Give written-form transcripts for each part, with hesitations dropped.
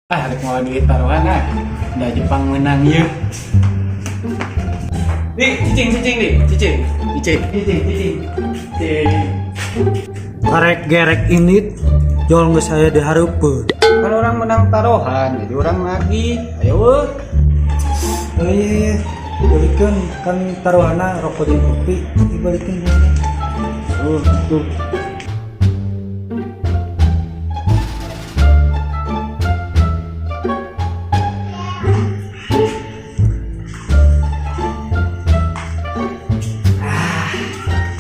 Rek mau duit taruhan udah Jepang menang ya. Cicing. Karek gerek ini jual nggak saya diharapkan. Kan orang menang taruhan, jadi orang lagi. Ayo. Oh iya, balikan kan taruhana rokok dan kopi, dibalikin boleh. Oh, tuh.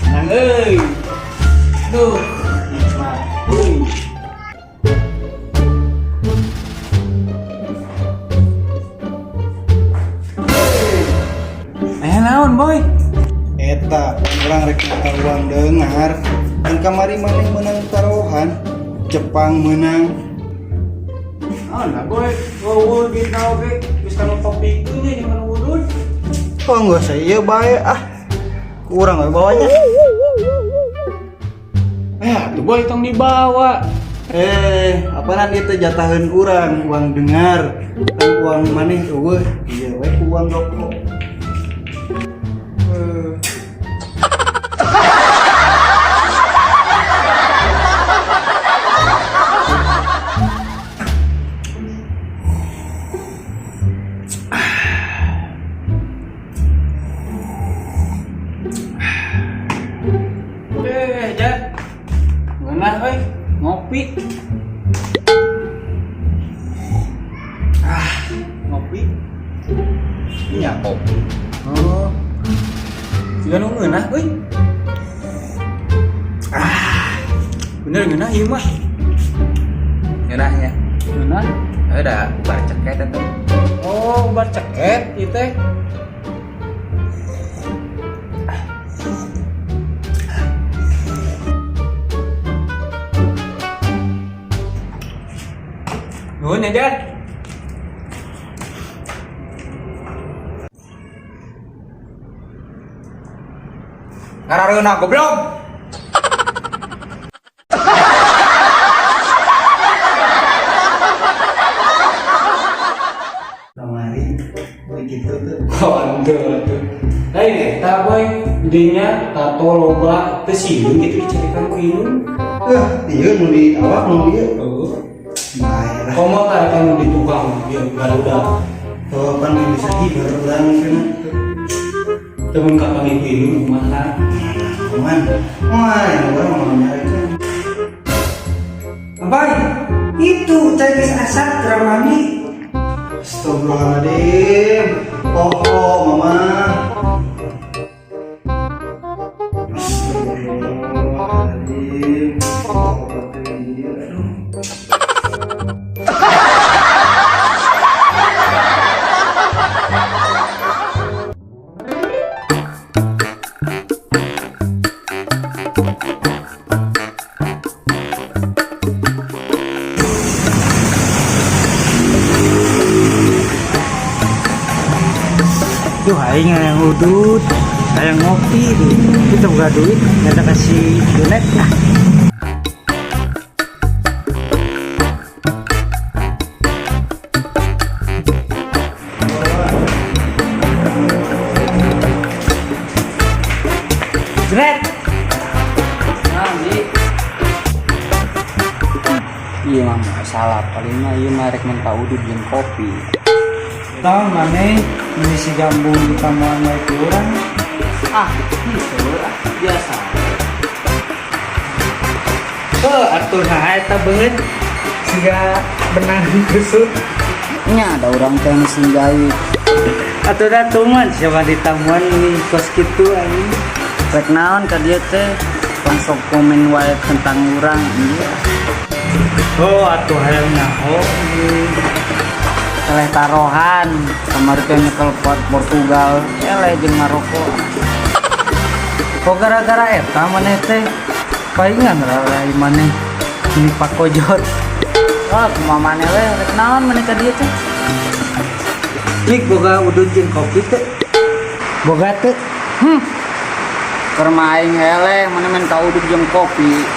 Menang Duh, nikmat. Naon boy? Eta orang rek uang dengar dan kamari mana menang taruhan Jepang menang. Nah boy, wow gitu oke, bisa topik ini yang menurut. Oh enggak saya baik kurang bawanya. Tuh boy tong dibawa. Apa nanti itu jatahan kurang uang dengar dan uang maneh eueuh iya we uang rokok. Jat. Mana ngopi. Ngopi. Iya kopi. Oh. Siga nu ngeunah euy. Bener ngeunah ieu mah. Ngeunahnya. Ngeunah. Ada bar ceket eta. Oh, bar ceket ieu teh. Nuhun ya, Jat. Ngarareuna goblok. Kamari begitu tuh. Aduh. Eta boy, dinya tato loba teu sieun kitu dicarikan ku ilun. Ieu nu di awak nu ieu. Heuh. Bae. Komo tah eta nu di tukang ieu Garuda. Tuh kan bisa tidur urang cenah. Temen kakang ibu ilun kumaha? Aman. Wah, orang mau nyarikan. Abang, itu cari asap teramani. Astagfirullahaladzim. Mama. Astagfirullahaladzim. Tuh aing yang udut, yang ngopi tuh. Kita buka duit, kita kasih donat. Donat. Iya mah salah paling mah ieu mah rek men udud jeung kopi. Tahu mana mengisi gambung di tamuan itu orang? Gitu biasa. Atuh nah eta beungeut siga benang kusut. Nya ada orang teh mesin jahit. Atuh da tuman siapa di tamuan ini kos kitu anjing. Rek naon ka dieu teh? Langsung komen wae tentang urang ieu. Oh atuh hayang nyaho. Eleh taruhan kamari teh nyekel Portugal, eleh jeung Maroko. Kok gara-gara eta maneh teh palingan ralai maneh ini pakojot. Kumaha maneh we rek naon maneh ka dieu teh? Cik boga udun jeung kopi teh. Boga teh. Keur maing eleh maneh men ka uduk jeung kopi.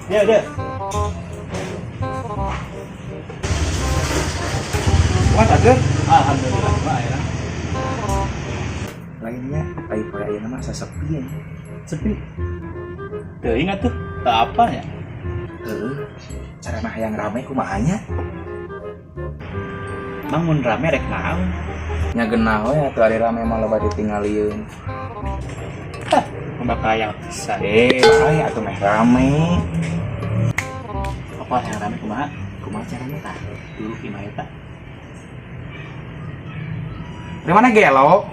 Ya udah. Kuat aja. Alhamdulillah mah ya. Lainnya pai-pai nama sesepi ya. Sepi. Tuh ingat tuh, tak apa ya? Cara mah yang rame kumahanya. Bangun rame rek naon. Nya genah we atuh ari rame mah loba ditingalieun. Pembakayang bisa. Bae atuh meh rame. Apa yang rame kumaha? Kumaha carana tah? Dulu gimana eta? Di mana gelo?